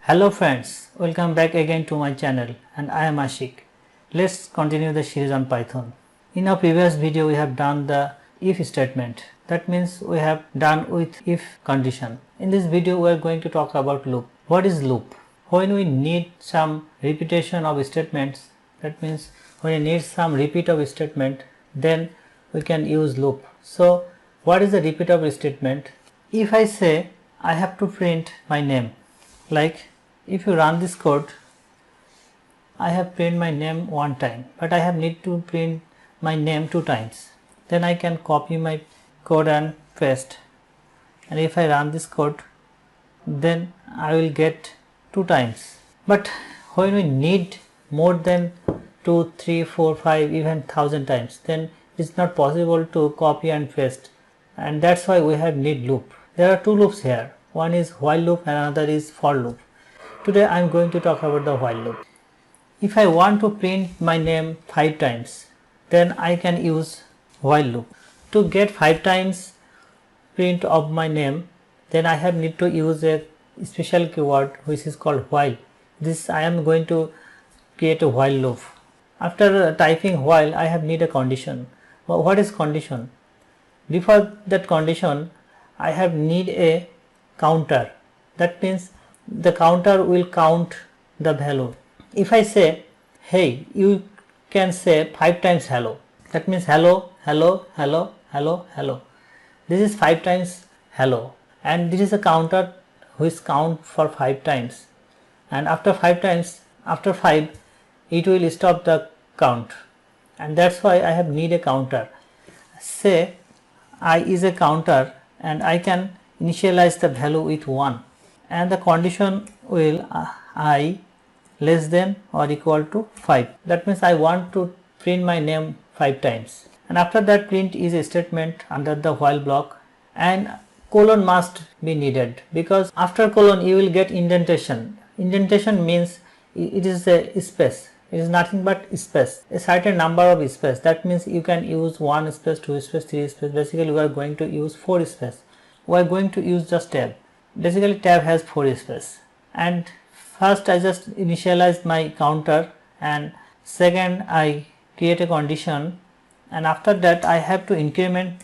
Hello friends, welcome back again to my channel and I am Ashik. Let's continue the series on Python. In our previous video we have done the if statement. That means we have done with if condition. In this video we are going to talk about loop. What is loop? When we need some repetition of statements, that means when we need some repeat of statement, then we can use loop. So what is the repeat of statement? If I say I have to print my name, like if you run this code, I have print my name one time, but I have need to print my name two times. Then I can copy my code and paste, and if I run this code, then I will get two times. But when we need more than 2, 3, 4, 5, even 1000 times, then it's not possible to copy and paste, and that's why we have need loop. There are two loops here. One is while loop and another is for loop. Today I am going to talk about the while loop. If I want to print my name 5 times, then I can use while loop. To get 5 times print of my name, then I have need to use a special keyword which is called while. This I am going to create a while loop. After typing while, I have need a condition. What is condition? Before that condition, I have need a counter. That means the counter will count the value. If I say, hey, you can say 5 times hello. That means hello, hello, hello, hello, hello. This is 5 times hello, and this is a counter which count for 5 times, and after 5 times, after 5 it will stop the count, and that's why I have need a counter. Say I is a counter and I can initialize the value with 1, and the condition will I less than or equal to 5. That means I want to print my name 5 times, and after that print is a statement under the while block, and colon must be needed, because after colon you will get indentation. Indentation means it is a space. It is nothing but space, a certain number of space. That means you can use 1 space, 2 space, 3 space. Basically we are going to use 4 space. We are going to use just tab. Basically tab has 4 space, and first I just initialize my counter, and second I create a condition, and after that I have to increment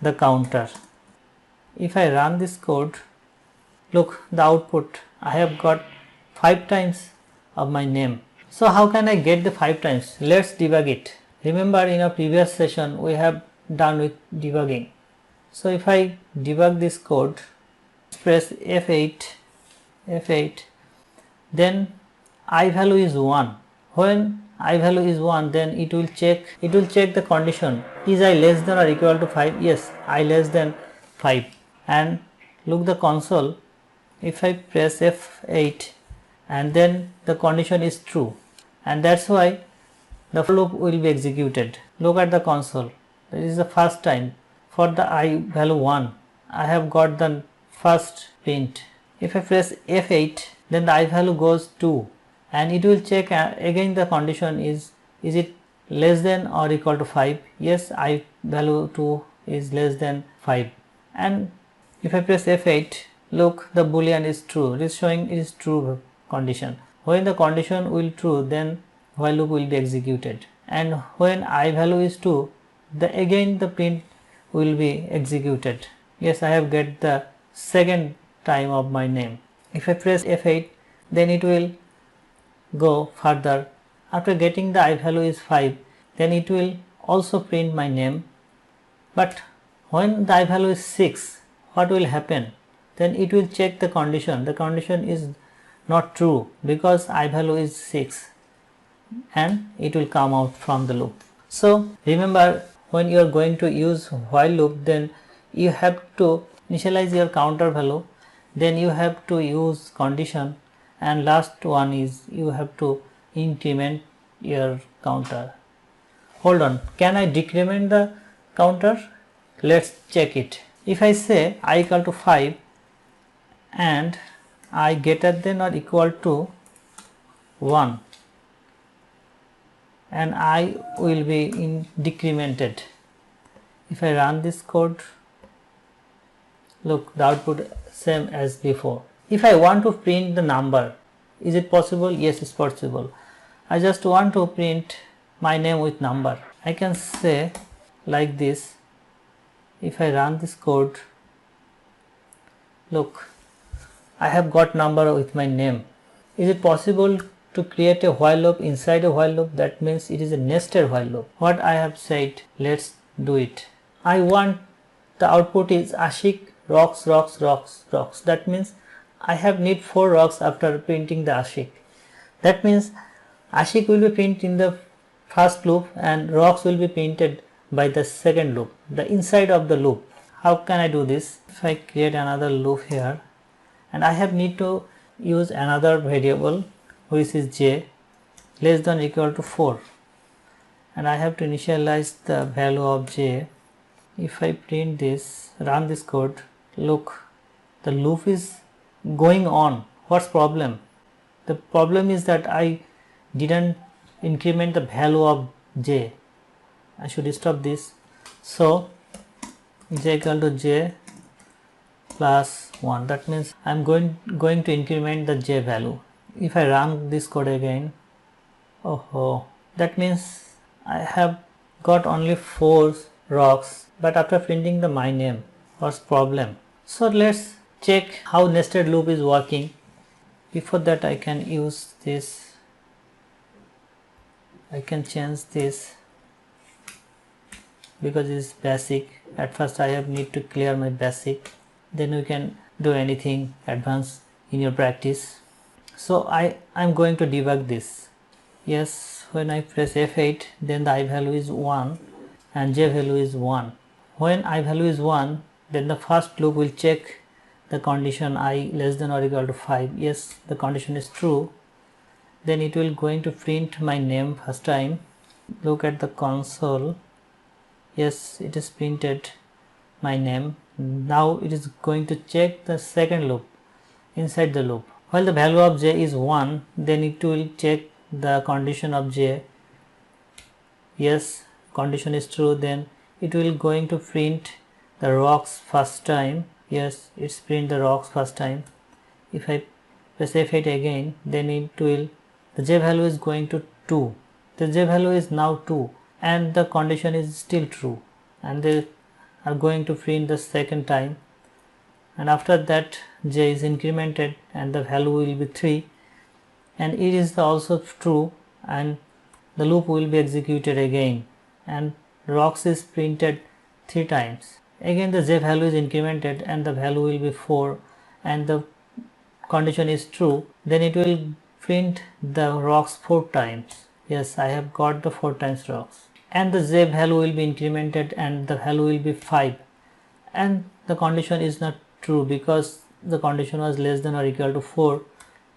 the counter. If I run this code, look the output, I have got 5 times of my name. So how can I get the 5 times? Let's debug it. Remember in our previous session we have done with debugging. So if I debug this code, press F8, then I value is 1. When I value is 1, then it will check the condition, is I less than or equal to 5? Yes, I less than 5. And look the console, if I press F8 and then the condition is true, and that's why the loop will be executed. Look at the console. This is the first time for the I value 1 I have got the first print. If I press F8, then the I value goes 2, and it will check again the condition is it less than or equal to 5? Yes, I value 2 is less than 5. And if I press F8, look the boolean is true. It is showing it is true condition. When the condition will true, then while loop will be executed, and when I value is 2, again the print will be executed. Yes, I have get the second time of my name. If I press F8, then it will go further. After getting the I value is 5, then it will also print my name. But when the I value is 6, what will happen? Then it will check the condition. The condition is not true because I value is 6, and it will come out from the loop. So remember, when you are going to use while loop, then you have to initialize your counter value, then you have to use condition, and last one is you have to increment your counter. Hold on, can I decrement the counter? Let's check it. If I say I equal to 5 and I greater than or equal to 1, and I will be decremented. If I run this code, look the output same as before. If I want to print the number, Is it possible? Yes, it's possible. I just want to print my name with number. I can say like this. If I run this code, look, I have got number with my name. Is it possible to create a while loop inside a while loop? That means it is a nested while loop. What I have said, let's do it. I want the output is Ashik rocks, rocks, rocks, rocks. That means I have need 4 rocks after printing the Ashik. That means Ashik will be printed in the first loop and rocks will be printed by the second loop, the inside of the loop. How can I do this? If I create another loop here, and I have need to use another variable which is j less than or equal to 4, and I have to initialize the value of j. If I print this, run this code, look, the loop is going on. What's problem? The problem is that I didn't increment the value of j. I should stop this. So j equal to j plus 1. That means I am going to increment the j value. If I run this code again, that means I have got only 4 rocks, but after printing the my name, what's problem? So let's check how nested loop is working. Before that, I can use this. I can change this because it's basic. At first I have need to clear my basic, then we can do anything advanced in your practice. So I'm going to debug this. Yes, when I press F8, then the I value is 1 and j value is 1. When I value is 1, then the first loop will check the condition I less than or equal to 5. Yes, the condition is true. Then it will going to print my name first time. Look at the console. Yes, it is printed my name. Now it is going to check the second loop inside the loop. While the value of j is 1, then it will check the condition of j. Yes, condition is true. Then it will going to print the rocks first time. Yes, it's print the rocks first time. If I press F8 again, then it will, the j value is going to 2. The j value is now 2 and the condition is still true, and they are going to print the second time, and after that j is incremented and the value will be 3, and it is also true, and the loop will be executed again and rocks is printed 3 times. Again the j value is incremented and the value will be 4 and the condition is true. Then it will print the rocks 4 times. Yes, I have got the 4 times rocks, and the j value will be incremented and the value will be 5, and the condition is not true because the condition was less than or equal to 4.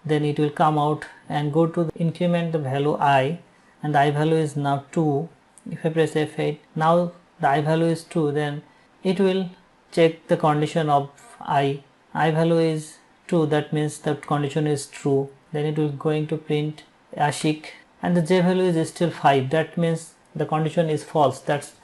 Then it will come out and go to increment the value I, and the I value is now 2. If I press F8, now the I value is 2, then it will check the condition of I value is 2, that means the condition is true. Then it will going to print Ashik, and the j value is still 5, that means the condition is false. That's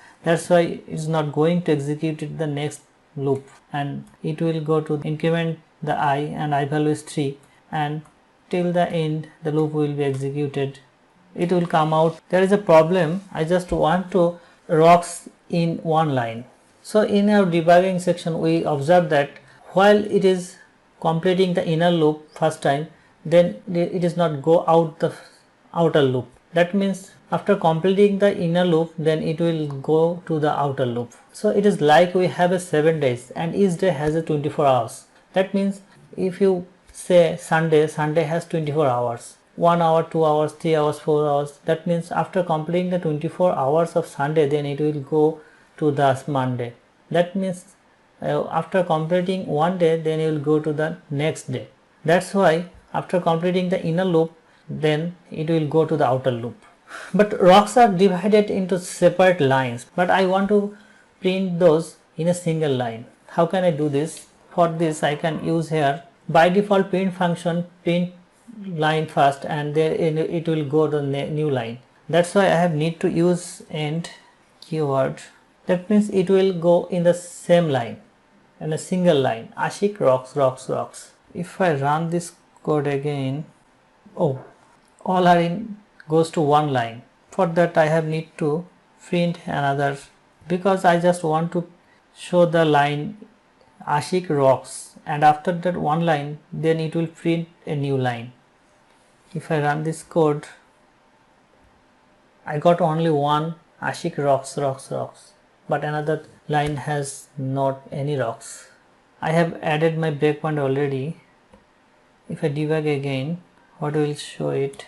why it is not going to execute the next loop, and it will go to increment the I, and I value is 3, and till the end the loop will be executed. It will come out. There is a problem. I just want to rocks in one line. So in our debugging section we observe that while it is completing the inner loop first time, then it is not go out the outer loop. That means after completing the inner loop, then it will go to the outer loop. So it is like we have a 7 days and each day has a 24 hours. That means if you say Sunday has 24 hours, 1 hour, 2 hours, 3 hours, 4 hours. That means after completing the 24 hours of Sunday, then it will go to the Monday. That means after completing one day, then you will go to the next day. That's why after completing the inner loop, then it will go to the outer loop. But rocks are divided into separate lines, but I want to print those in a single line. How can I do this? For this I can use here by default print function, print line first, and then it will go to the new line. That's why I have need to use end keyword. That means it will go in the same line, in a single line. Ashik rocks, rocks, rocks. If I run this code again, Oh, all are in goes to one line. For that I have need to print another, because I just want to show the line Ashik rocks, and after that one line then it will print a new line. If I run this code, I got only one Ashik rocks, but another line has not any rocks. I have added my breakpoint already. If I debug again, what will show it?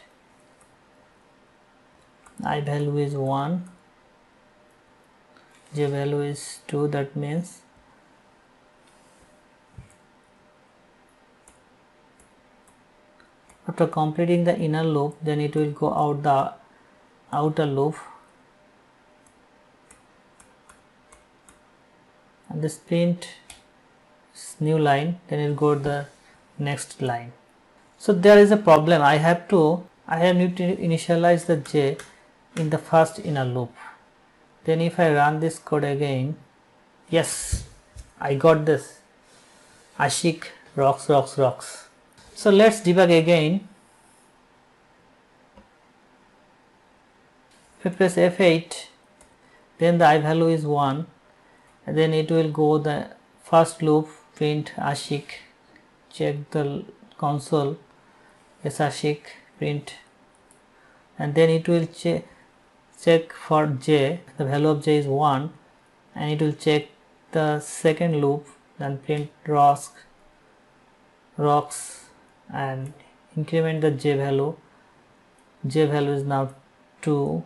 I value is 1, j value is 2, that means after completing the inner loop, then it will go out the outer loop, and this print new line, then it will go to the next line. So there is a problem. I have need to initialize the j in the first inner loop. Then if I run this code again, yes, I got this Ashik rocks. So let's debug again. If I press F8, then the I value is 1, and then it will go the first loop, print Ashik, check the console, yes Ashik, print, and then it will check for j, the value of j is 1, and it will check the second loop, then print rocks and increment the j value is now 2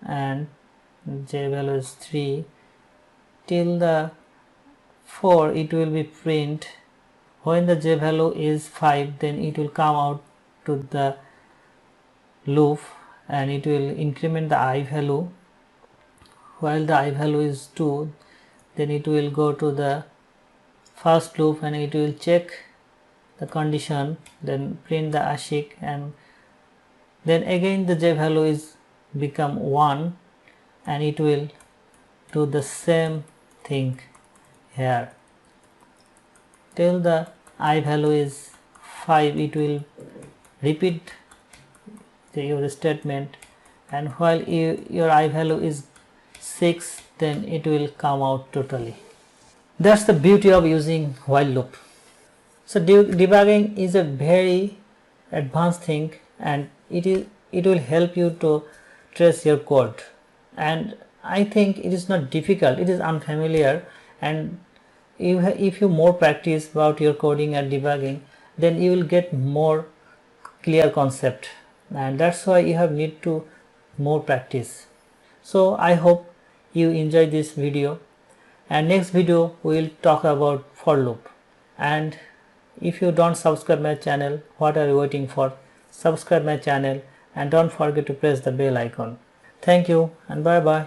and j value is 3 till the 4. It will be print when the j value is 5, then it will come out to the loop and it will increment the I value. While the I value is 2, then it will go to the first loop and it will check the condition, then print the Ashik, and then again the j value is become 1 and it will do the same thing here till the I value is 5. It will repeat your statement, and while your I value is 6, then it will come out totally. That's the beauty of using while loop. So debugging is a very advanced thing, and it will help you to trace your code, and I think it is not difficult, it is unfamiliar, and if you more practice about your coding and debugging, then you will get more clear concept, and that's why you have need to more practice. So I hope you enjoy this video, and next video we will talk about for loop. And if you don't subscribe my channel, what are you waiting for? Subscribe my channel and don't forget to press the bell icon. Thank you and bye bye.